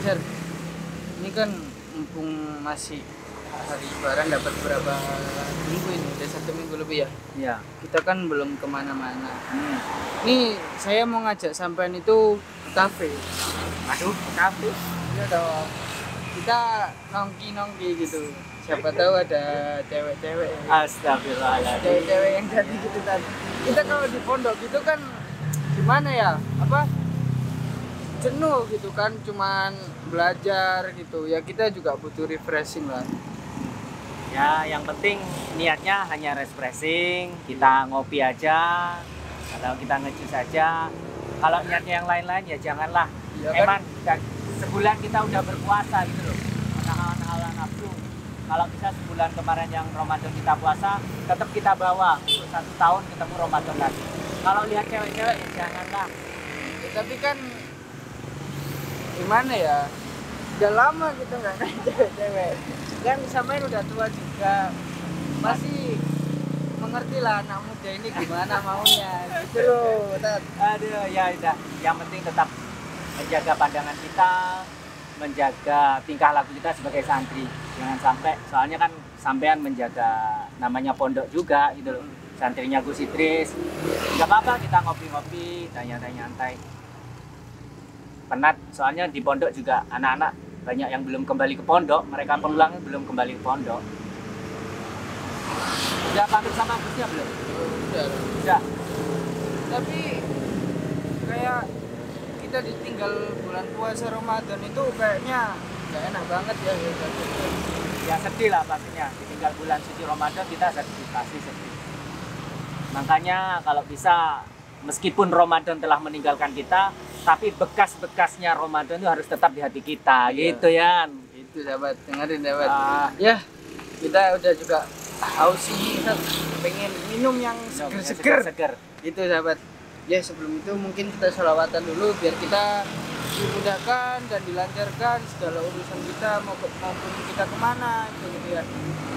Jar, ini kan mumpung masih hari Lebaran dapat berapa minggu ini? Udah 1 minggu lebih ya? Iya. Kita kan belum kemana-mana. Ini saya mau ngajak sampean itu ke kafe. Aduh, kafe. Iya dong. Kita nongki-nongki gitu. Siapa tahu ada cewek-cewek. Astagfirullahaladzim. Cewek-cewek yang jadi gitu tadi. Kita kalau di pondok gitu kan gimana ya? Jenuh gitu kan, cuman belajar gitu. Ya kita juga butuh refreshing lah. Ya, yang penting niatnya hanya refreshing, kita ngopi aja, atau kita ngejus aja. Kalau niatnya yang lain-lain ya janganlah. Ya kan? Emang sebulan kita udah berpuasa gitu loh, menahan hawa nafsu. Kalau bisa sebulan kemarin yang Ramadan kita puasa, tetap kita bawa untuk 1 tahun ketemu Ramadan lagi. Kalau lihat cewek-cewek ya janganlah. Ya, tapi kan gimana ya? Udah lama kita nggak naik cewek-cewek. Kan samain udah tua juga. Masih mengerti lah anak muda ini gimana maunya. Gitu loh. Tat. Aduh, ya udah. Yang penting tetap menjaga pandangan kita, menjaga tingkah laku kita sebagai santri. Jangan sampai, soalnya kan sampean menjaga namanya pondok juga gitu loh. Santrinya Gus Idris. Gak apa-apa kita ngopi-ngopi, tanya-tanya santai. Penat, soalnya di pondok juga anak-anak banyak yang belum kembali ke pondok, mereka pulang belum kembali ke pondok. Udah pamit sama Gusnya belum? Udah. Udah. Tapi kayak kita ditinggal bulan puasa Ramadan itu kayaknya nggak enak banget ya. Ya sedih lah pastinya, ditinggal bulan suci Ramadan kita sedih, pasti sedih. Makanya kalau bisa, meskipun Ramadan telah meninggalkan kita, tapi bekas-bekasnya Ramadan itu harus tetap di hati kita, Iya. gitu ya. Itu sahabat, dengerin sahabat. Ah. Ya, kita udah juga haus ini, pengen minum yang seger-seger. Itu sahabat. Ya sebelum itu mungkin kita sholawatan dulu biar kita dimudahkan dan dilancarkan segala urusan kita maupun kita kemana gitu ya.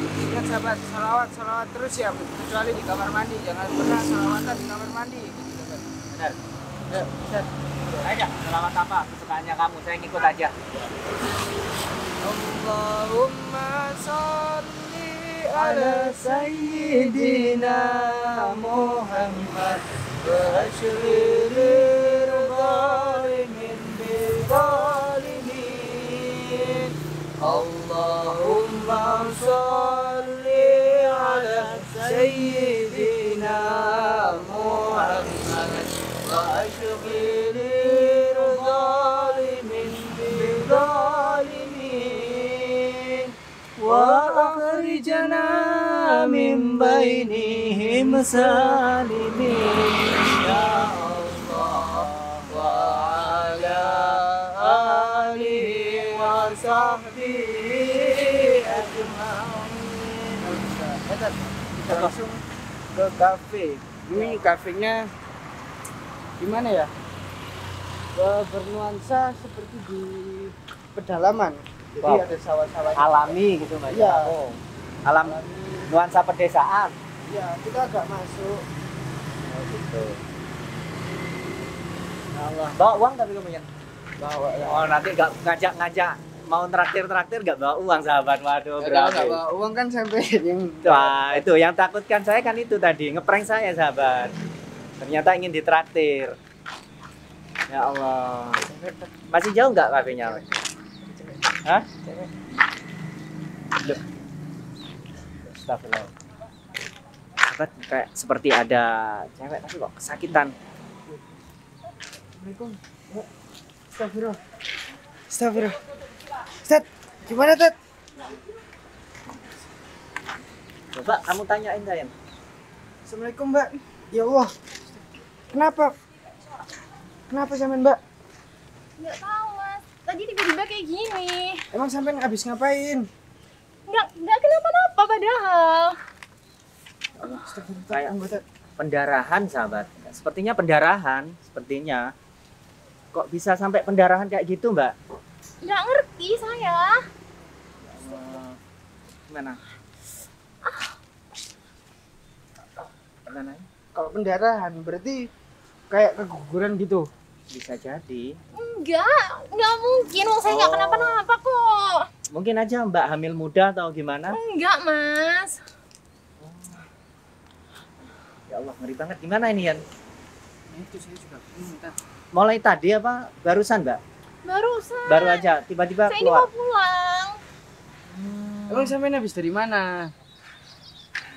Ingat sahabat, sholawat terus ya, kecuali di kamar mandi, jangan pernah sholawatan di kamar mandi gitu sahabat. Benar. Ya, Ustaz. Ayo, selawat apa kesukaannya kamu, saya ngikut aja. Allahumma sholli ala sayyidina Muhammad wa ashghilil zalimin bizalimin. Allahumma sholli ala sayyidina Muhammad wa ashghilil zalimin bizalimin wa akhrijna min bainihim salimin ya Allah wa ala alihi wa sahbihi ajma'in. Kita langsung ke kafe. Ini kafenya gimana ya? Bernuansa seperti di pedalaman. Jadi Wow. ada sawah-sawah Alami gitu Mas. Iya. Alam nuansa pedesaan. Iya, kita agak masuk. Oh gitu. Ya Allah. Bawa uang tapi kamu ya? Bawa ya. Oh nanti ngajak mau traktir nggak bawa uang sahabat, waduh Ya, kalau berarti. nggak bawa uang kan sampai yang Wah itu yang takutkan saya kan itu tadi ngeprank saya sahabat. Ternyata ingin ditraktir. Ya Allah. Masih jauh nggak kafenya? Hah? Loh. Astagfirullah. Sahabat kayak seperti ada cewek tapi kok kesakitan. Assalamualaikum. Astagfirullah. Astagfirullah. Ustaz, gimana Tat? Coba kamu tanyain saya. Assalamualaikum Mbak. Ya Allah. Kenapa? Kenapa sampean Mbak? Nggak tahu mas, tadi tiba-tiba kayak gini. Emang sampean habis ngapain? Nggak kenapa-napa padahal. Astagfirullah. Kayak Mbak Tat. pendarahan sahabat. Sepertinya pendarahan, sepertinya. Kok bisa sampai pendarahan kayak gitu Mbak? Nggak ngerti saya. Gimana? Gimana? Kalau pendarahan berarti kayak keguguran gitu. Bisa jadi. Enggak mungkin. Wong saya nggak Oh. kenapa-napa kok. Mungkin aja Mbak hamil muda atau gimana? Enggak, Mas. Ya Allah, ngeri banget. Gimana ini, Yan? Itu saya juga bingung, Tat. Mulai tadi apa barusan, Mbak? Barusan. Baru aja tiba-tiba Saya ini mau keluar. pulang. Emang sampean habis dari mana?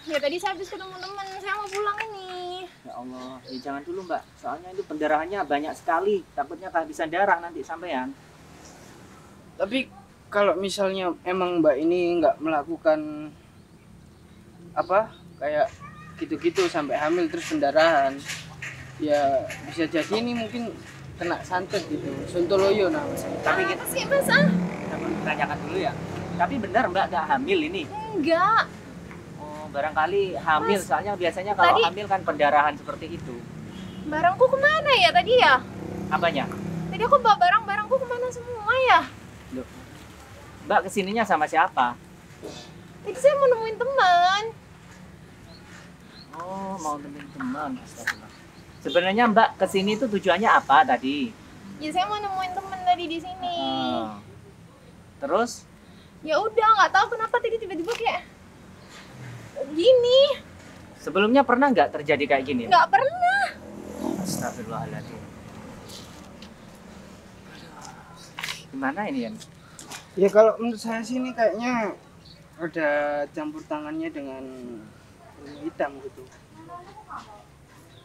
Ya tadi saya habis ketemu temen. Saya mau pulang ini. Ya Allah, jangan dulu Mbak. Soalnya itu pendarahannya banyak sekali. Takutnya kehabisan darah nanti sampean. Tapi kalau misalnya emang Mbak ini nggak melakukan apa kayak gitu-gitu sampai hamil terus pendarahan, ya bisa jadi ini mungkin kena santet gitu, sontoloyo namanya. Tapi Apa kita, sih, Mas? Ah? kita perlu tanyakan dulu ya. Tapi benar Mbak nggak hamil ini? Enggak. Oh, barangkali hamil. Mas, Soalnya biasanya kalau tadi- hamil kan pendarahan seperti itu. Barangku kemana ya tadi ya? Apanya? Tadi aku bawa barang-barangku kemana semua ya? Loh. Mbak kesininya sama siapa? Tadi saya mau nemuin teman. Oh, mau nemuin teman. Astagfirullah. Sebenarnya Mbak kesini itu tujuannya apa tadi? Ya saya mau nemuin teman tadi di sini. Ah. Terus? Ya udah, nggak tahu kenapa tadi tiba-tiba kayak gini. Sebelumnya pernah nggak terjadi kayak gini? Nggak pernah. Astagfirullahaladzim. Gimana ini Yan? Ya kalau menurut saya sih ini kayaknya ada campur tangannya dengan ilmu hitam gitu.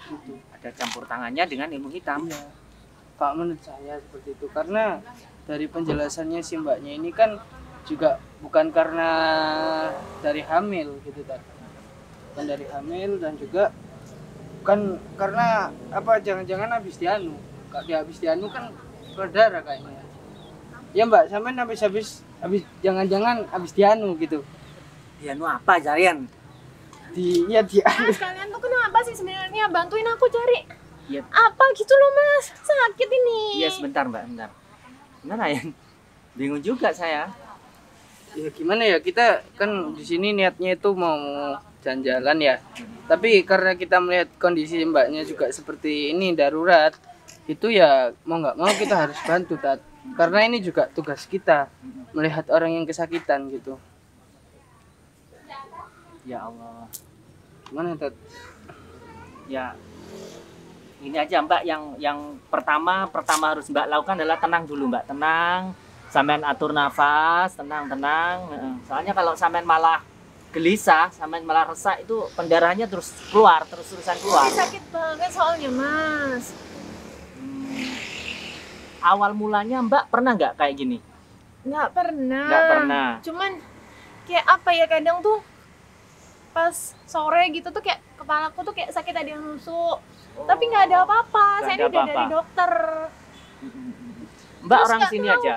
Gitu. Ada campur tangannya dengan ilmu hitam. Iya. Pak, menurut saya seperti itu karena dari penjelasannya si mbaknya ini kan juga bukan karena dari hamil gitu kan. Bukan dari hamil dan juga bukan karena apa jangan-jangan habis dianu. Kalau dia habis dianu kan keluar darah kayaknya. Ya Mbak, sampean habis jangan-jangan habis dianu gitu. Ya nu apa Jarian? Di Mas, kalian tuh kenapa sih sebenarnya? Bantuin aku cari Ya, apa gitu loh, Mas. Sakit ini. iya sebentar Mbak, bentar. Gimana Yan? Bingung juga saya. ya gimana ya, kita kan di sini niatnya itu mau jalan-jalan ya. Tapi karena kita melihat kondisi mbaknya juga seperti ini darurat, itu ya mau nggak mau kita harus bantu Tat. Karena ini juga tugas kita melihat orang yang kesakitan gitu. Ya Allah. Gimana Tat? Ya ini aja Mbak yang pertama harus Mbak lakukan adalah tenang dulu Mbak, tenang. Sampean atur nafas, tenang. Heeh. Soalnya kalau sampean malah gelisah, sampean malah resah itu pendarahannya terus-terusan keluar. Ini sakit banget soalnya, Mas. Awal mulanya Mbak pernah nggak kayak gini? Nggak pernah. Nggak pernah. Cuman kayak apa ya, kadang tuh pas sore gitu tuh kayak kepalaku tuh kayak sakit, ada yang nusuk. Tapi nggak ada apa-apa. Nggak Saya ada ini udah apa-apa. dari dokter. Mbak Terus orang nggak sini tahu. aja,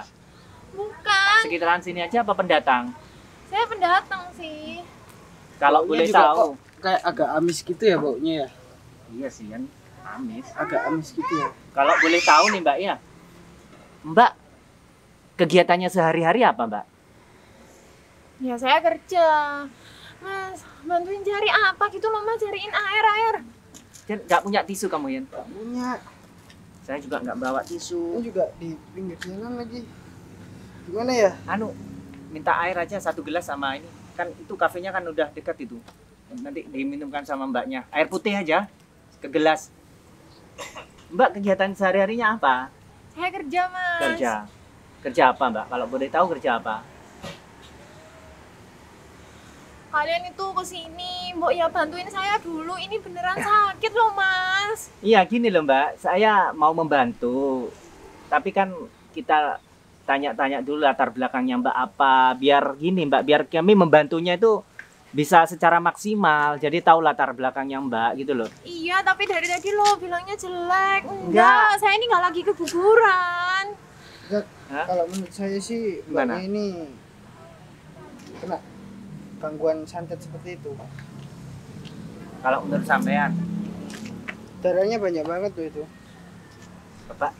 Bukan. sekitaran sini aja apa pendatang? Saya pendatang sih. Kalau Baunya boleh juga tahu. kok kayak agak amis gitu ya baunya ya. Iya sih kan, amis. Agak amis gitu ya. Kalau boleh tahu nih Mbak ya, Mbak kegiatannya sehari-hari apa Mbak? Ya saya kerja. Mas, bantuin cari apa gitu loh, Mas. Cariin air. Dan nggak punya tisu kamu Yan? Gak punya. Saya juga nggak bawa tisu. Ini juga di pinggir jalan lagi. Gimana ya? Anu, minta air aja 1 gelas sama ini. Kan itu kafenya kan udah dekat itu. Nanti diminumkan sama mbaknya. Air putih aja, ke gelas. Mbak kegiatan sehari-harinya apa? Saya kerja, Mas. Kerja. Kerja apa Mbak? Kalau boleh tahu kerja apa? Kalian itu kesini, Mbok ya bantuin saya dulu. Ini beneran sakit loh, Mas. Iya gini loh Mbak, saya mau membantu. Tapi kan kita tanya-tanya dulu latar belakangnya Mbak apa. Biar gini Mbak, biar kami membantunya itu bisa secara maksimal. Jadi tahu latar belakangnya Mbak gitu loh. Iya, tapi dari tadi lo bilangnya jelek. Enggak. Enggak, saya ini nggak lagi keguguran. Hah? Kalau menurut saya sih Gimana? mbaknya ini kena gangguan santet seperti itu. Kalau menurut sampean, Darahnya banyak banget tuh itu. Bapak,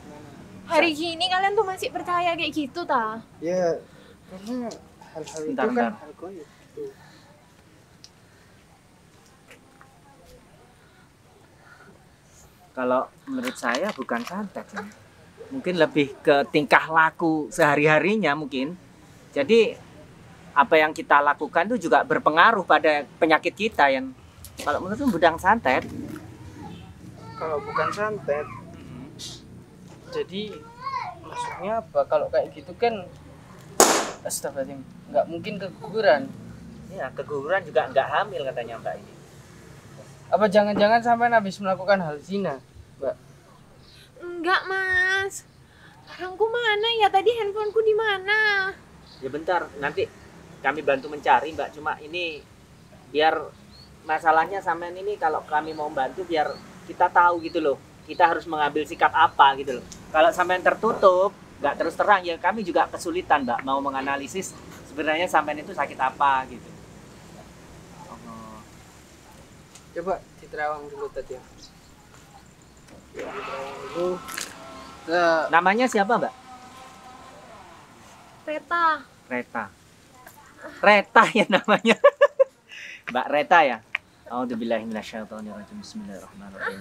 Hari gini kalian tuh masih percaya kayak gitu, ta? Ya, karena hal-hal itu Bentar, kan bentar. hal goib. Tuh. kalau menurut saya bukan santet. Ya. mungkin lebih ke tingkah laku sehari-harinya mungkin. Jadi apa yang kita lakukan itu juga berpengaruh pada penyakit kita yang kalau menurut budang santet. Kalau bukan santet, jadi maksudnya apa? Kalau kayak gitu kan, astagfirullahaladzim, nggak mungkin keguguran. Ya, keguguran juga nggak hamil katanya Mbak ini. Apa jangan-jangan sampai habis melakukan hal zina, Mbak? Enggak, Mas. Barangku mana ya? Tadi handphoneku di mana? Ya bentar, nanti kami bantu mencari Mbak. Cuma ini biar masalahnya sampean ini kalau kami mau bantu biar kita tahu gitu loh. Kita harus mengambil sikap apa gitu loh. Kalau sampean tertutup, nggak terus terang ya kami juga kesulitan Mbak mau menganalisis sebenarnya sampean itu sakit apa gitu. Coba diterawang dulu tadi ya. Diterawang dulu. Namanya siapa Mbak? Reta. Reta. Reta ya namanya. Mbak Reta ya. A'udzubillahi minasyaitonirrajim. Bismillahirrahmanirrahim.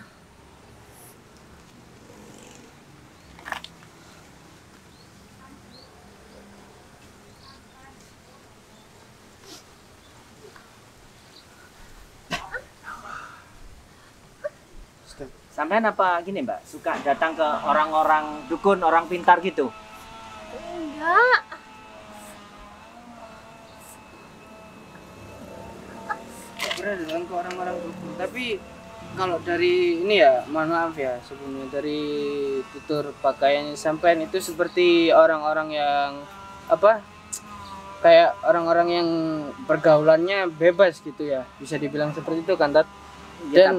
Sampean apa gini Mbak? Suka datang ke orang-orang dukun, orang pintar gitu? Enggak. Nggak pernah datang ke orang-orang dukun. Tapi kalau dari ini ya, mohon maaf ya sebelumnya, dari tutur pakaiannya sampean itu seperti orang-orang yang apa? Kayak orang-orang yang pergaulannya bebas gitu ya, bisa dibilang seperti itu kan, Tat? Ya,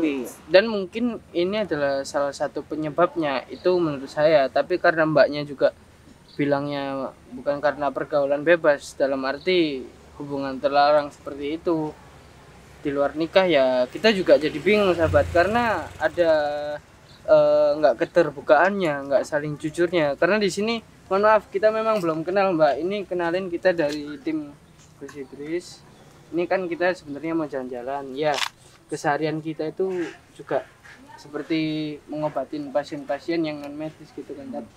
Dan mungkin ini adalah salah satu penyebabnya itu menurut saya, tapi karena mbaknya juga bilangnya bukan karena pergaulan bebas dalam arti hubungan terlarang seperti itu di luar nikah, ya kita juga jadi bingung sahabat, karena ada nggak keterbukaannya, nggak saling jujurnya. Karena di sini mohon maaf kita memang belum kenal Mbak, ini kenalin kita dari tim Gus Idris. Ini kan kita sebenarnya mau jalan-jalan ya. Keseharian kita itu juga seperti mengobatin pasien-pasien yang non medis gitu kan, Tat.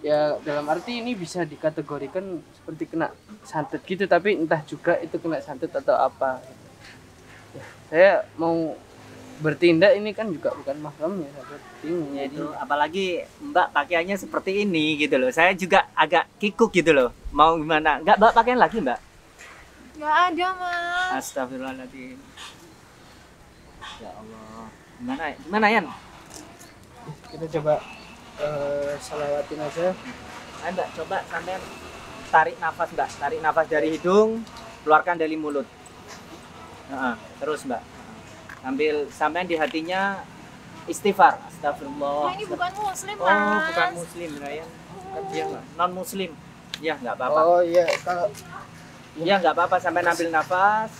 Ya dalam arti ini bisa dikategorikan seperti kena santet gitu, tapi entah juga itu kena santet atau apa. Ya, saya mau bertindak ini kan juga bukan mahramnya, sahabat. Bingung ya itu apalagi Mbak pakaiannya seperti ini gitu loh. Saya juga agak kikuk gitu loh. Mau gimana? Enggak Mbak pakaian lagi Mbak? Enggak ada, Mas. Astagfirullahaladzim. Ya Allah. Gimana Yan? kita coba salawatin aja. Ayo Mbak, coba sampean tarik nafas Mbak. Tarik nafas dari hidung, keluarkan dari mulut. Terus Mbak. Sambil sampean di hatinya istighfar. Astagfirullah. Ini bukan muslim, Oh, Mas. bukan muslim Ryan. Dia non muslim. Ya nggak apa-apa. Oh iya, kalau Ya nggak apa-apa, sampai ambil nafas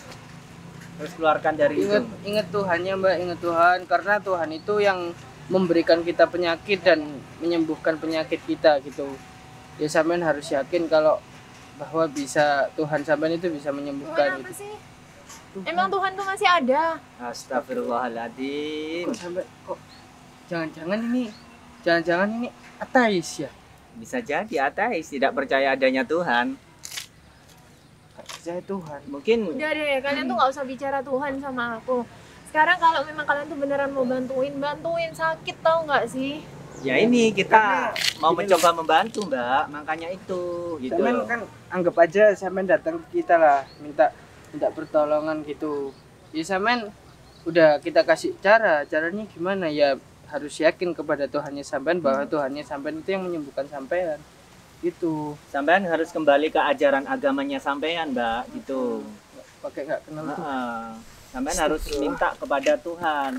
terus keluarkan dari hidung. ingat Tuhannya Mbak, ingat Tuhan, karena Tuhan itu yang memberikan kita penyakit dan menyembuhkan penyakit kita gitu. Ya sampean harus yakin kalau bahwa bisa Tuhan sampean itu bisa Tuhan menyembuhkan apa gitu. sih? Emang Tuhan tuh masih ada? Astagfirullahaladzim. Kok sampai kok jangan-jangan ini ateis ya? Bisa jadi ateis, tidak percaya adanya Tuhan. Gak percaya Tuhan. Mungkin Udah deh, kalian tuh nggak usah bicara Tuhan sama aku. Sekarang kalau memang kalian tuh beneran mau bantuin sakit, tau nggak sih? ya ini kita mau gini mencoba membantu Mbak, makanya itu gitu. Sampean kan anggap aja sampean datang ke kita lah, minta pertolongan gitu. Ya sampean udah kita kasih caranya gimana ya, harus yakin kepada Tuhannya sampean bahwa Tuhannya sampean itu yang menyembuhkan sampean. Gitu. Sampean harus kembali ke ajaran agamanya sampean Mbak, gitu. Pakai nggak kenal tuh. Sampean harus minta kepada Tuhan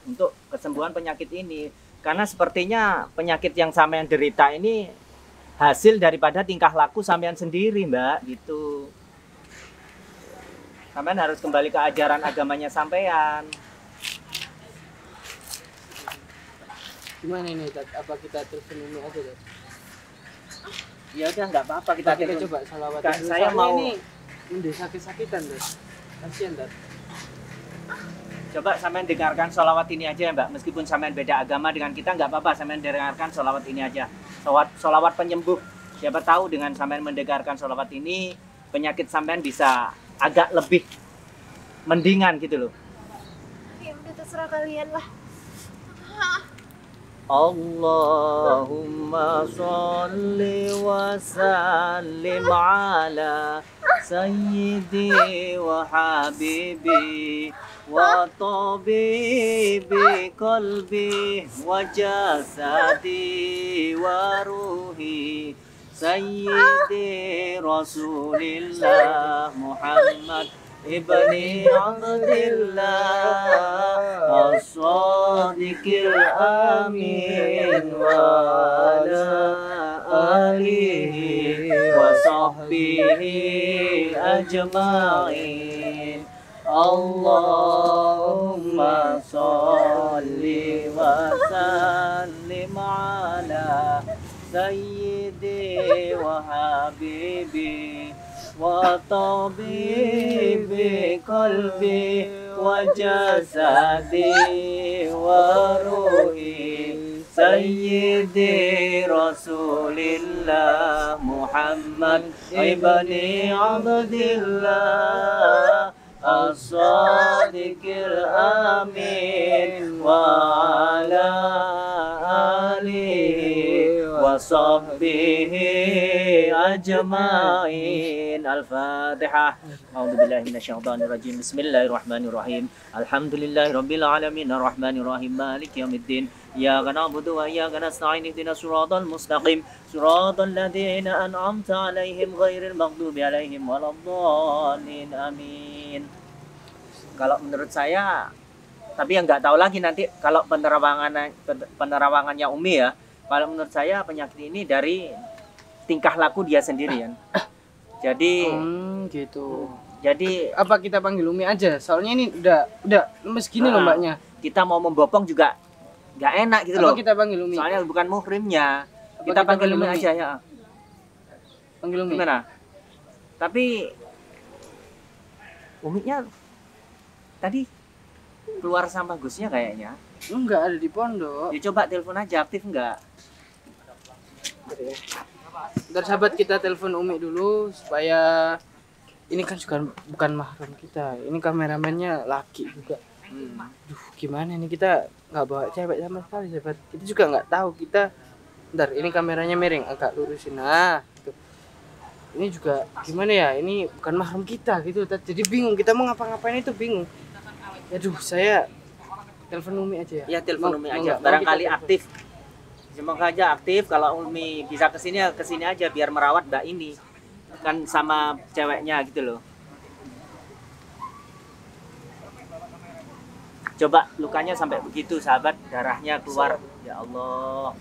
untuk kesembuhan penyakit ini. Karena sepertinya penyakit yang sampean derita ini hasil daripada tingkah laku sampean sendiri Mbak, gitu. Sampean harus kembali ke ajaran agamanya sampean. Gimana ini, Tat? Apa kita telepon ini aja, Tat? Ya udah nggak apa-apa kita Kita telepon. coba salawat Kan dulu. saya Soalnya mau- ini udah sakit-sakitan, Tat. Kasihan, Tat. Coba sampean dengarkan sholawat ini aja ya Mbak. Meskipun sampean beda agama dengan kita nggak apa-apa, sampean dengarkan sholawat ini aja. Sholawat penyembuh. Siapa tahu dengan sampean mendengarkan sholawat ini, penyakit sampean bisa agak lebih mendingan gitu loh. Ya udah terserah kalian lah. Allahumma sholli wa sallim ala sayyidi wa habibi wa tabibi qalbi wa jasadi wa ruhi sayyidi rasulillah Muhammad ibni Abdillah as-sadiqil amin wa ala alihi wa sahbihi ajma'in. Allahumma sholli wa sallim ala sayyidi wa habibi wa tabibi qalbi wa jasadi wa ruhi sayyidi rasulillah Muhammad ibni Abdillah as-sadiqil amin wa ala alihi wa sahbihi ajma'in. Al-Fatihah. A'udzubillahi minasyaitonir rajim. Bismillahirrahmanirrahim. Alhamdulillahirabbil alamin arrahmanir rahim maliki yaumiddin. Iyyaka na'budu wa iyyaka nasta'in ihdinas siratal mustaqim siratal ladzina an'amta 'alaihim ghairil maghdubi 'alaihim waladdallin. Amin. Kalau menurut saya, tapi yang nggak tahu lagi nanti kalau penerawangannya Umi ya. Kalau menurut saya penyakit ini dari tingkah laku dia sendiri kan. Jadi gitu. Jadi Apa kita panggil Umi aja? Soalnya ini udah lemes gini loh mbaknya. kita mau membopong juga nggak enak gitu Apa loh. kita panggil Umi? Soalnya bukan muhrimnya. Apa Kita panggil Umi Umi? aja ya. Panggil Umi. Gimana? Tapi Uminya tadi keluar sama Gusnya kayaknya. Enggak ada di pondok. Ya coba telepon aja, aktif nggak? Ntar sahabat kita telepon Umi dulu supaya ini kan juga bukan mahram kita. Ini kameramennya laki juga. Duh, gimana nih kita nggak bawa cewek sama sekali sahabat. Kita juga nggak tahu kita. Ntar ini kameranya miring agak lurusin. Nah, gitu. Ini juga gimana ya? Ini bukan mahram kita gitu. Jadi bingung kita mau ngapa-ngapain itu bingung. Aduh, saya telepon Umi aja ya. Ya telepon Umi aja. Mau Barangkali kita aktif. Semoga aja aktif. Kalau Umi bisa kesini aja biar merawat Mbak ini. Kan sama ceweknya gitu loh. Coba lukanya sampai begitu sahabat, darahnya keluar. Ya Allah.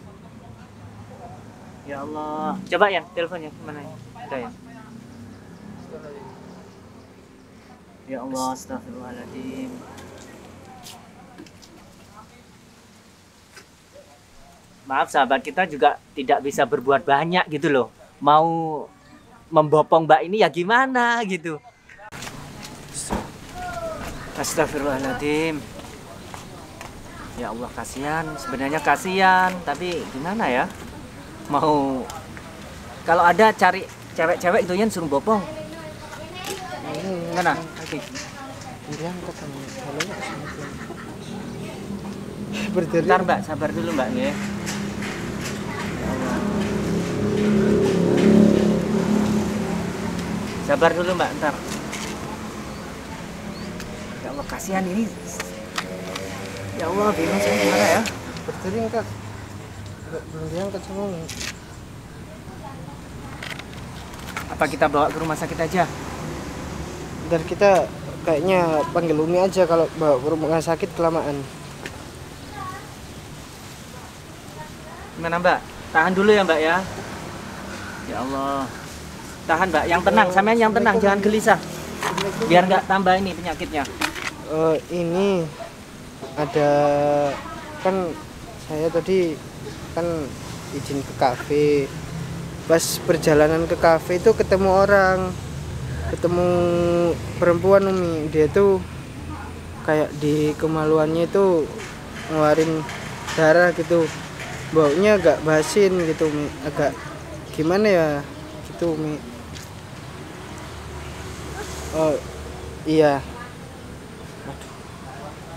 Ya Allah. Coba ya teleponnya mana ya? Ada ya? Ya Allah, astagfirullahaladzim. Maaf sahabat, kita juga tidak bisa berbuat banyak gitu loh. Mau membopong Mbak ini ya gimana gitu. Astagfirullahaladzim. Ya Allah, kasihan. Sebenarnya kasihan, tapi gimana ya? Mau kalau ada cari cewek-cewek itu yang suruh bopong. Mana? Bentar Mbak, sabar dulu Mbak ya. Sabar dulu Mbak, ntar. Ya Allah, kasihan ini. Ya Allah, bingung saya gimana ya? berdiri angkat. Belum diangkat sama Umi. Apa kita bawa ke rumah sakit aja? Ntar kita kayaknya panggil Umi aja kalau bawa ke rumah sakit kelamaan. Gimana Mbak? Tahan dulu ya Mbak ya. Ya Allah. Tahan Mbak, yang tenang, sampean yang tenang, jangan gelisah. Biar nggak tambah ini penyakitnya. Ini ada kan saya tadi kan izin ke kafe. Pas perjalanan ke kafe itu ketemu orang, ketemu perempuan Umi. Dia tuh kayak di kemaluannya itu ngeluarin darah gitu. baunya agak basin gitu Mi, agak gimana ya gitu Mi. Oh iya,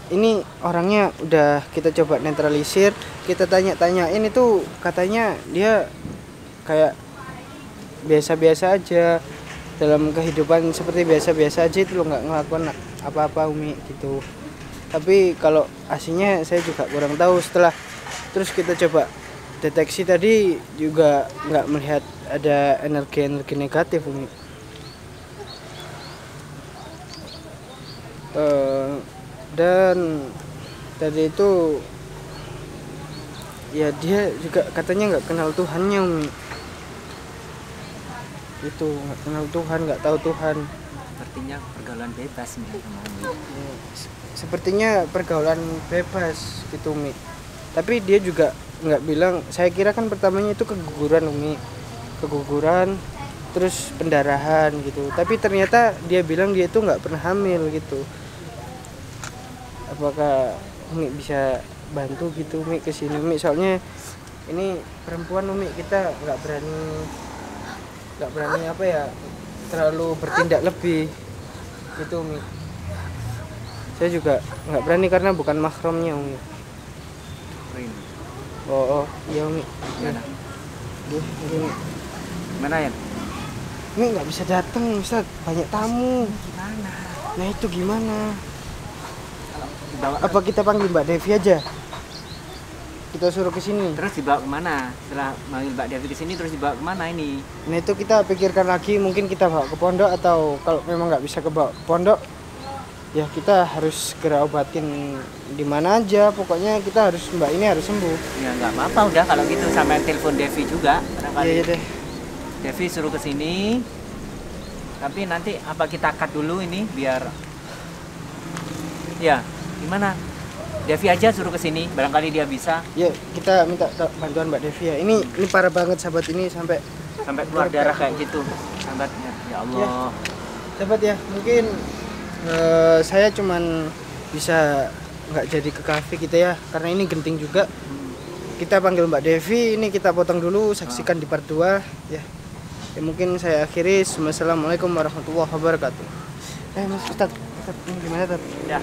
ini orangnya udah kita coba netralisir, kita tanya-tanyain itu katanya dia kayak biasa-biasa aja dalam kehidupan, seperti biasa-biasa aja itu loh, nggak ngelakuin apa-apa Umi gitu. Tapi kalau aslinya saya juga kurang tahu. Setelah terus kita coba deteksi tadi juga nggak melihat ada energi-energi negatif Umi. Dan tadi itu ya dia juga katanya nggak kenal Tuhannya Umi. Itu nggak kenal Tuhan, nggak tahu Tuhan. Sepertinya pergaulan bebas nih sama Umi. Ya, sepertinya pergaulan bebas gitu Umi. Tapi dia juga nggak bilang, saya kira kan pertamanya itu keguguran Umi, keguguran terus pendarahan gitu. Tapi ternyata dia bilang dia itu nggak pernah hamil gitu. Apakah Umi bisa bantu gitu Umi kesini Umi, soalnya ini perempuan Umi, kita nggak berani apa ya, terlalu bertindak lebih gitu Umi. Saya juga nggak berani karena bukan mahramnya Umi. Oh iya Umi. Gimana? Umi. Gimana ya? Umi nggak bisa datang Ustaz, banyak tamu. Gimana? Nah itu gimana? Dibawa Apa kita panggil Mbak Devi aja? Kita suruh ke sini. terus dibawa kemana? Setelah manggil Mbak Devi ke sini terus dibawa kemana ini? Nah itu kita pikirkan lagi, mungkin kita bawa ke pondok, atau kalau memang nggak bisa ke pondok, ya kita harus segera obatin di mana aja. Pokoknya kita harus, Mbak ini harus sembuh. Ya nggak apa-apa udah kalau gitu, sampai telepon Devi juga. Iya deh. Devi suruh ke sini. Tapi nanti apa kita cut dulu ini biar ya gimana? Devi aja suruh ke sini, barangkali dia bisa. Ya kita minta bantuan Mbak Devi ya. Ini parah banget sahabat, ini sampai Keluar darah kayak gitu. Sahabatnya. Ya Allah. sahabat ya, mungkin saya cuman bisa nggak jadi ke kafe kita ya, karena ini genting juga. Kita panggil Mbak Devi, ini kita potong dulu, saksikan di part 2 ya. Ya mungkin saya akhiri. Wassalamualaikum warahmatullahi wabarakatuh. Mas Ustadz, ini gimana Ustadz? Ya.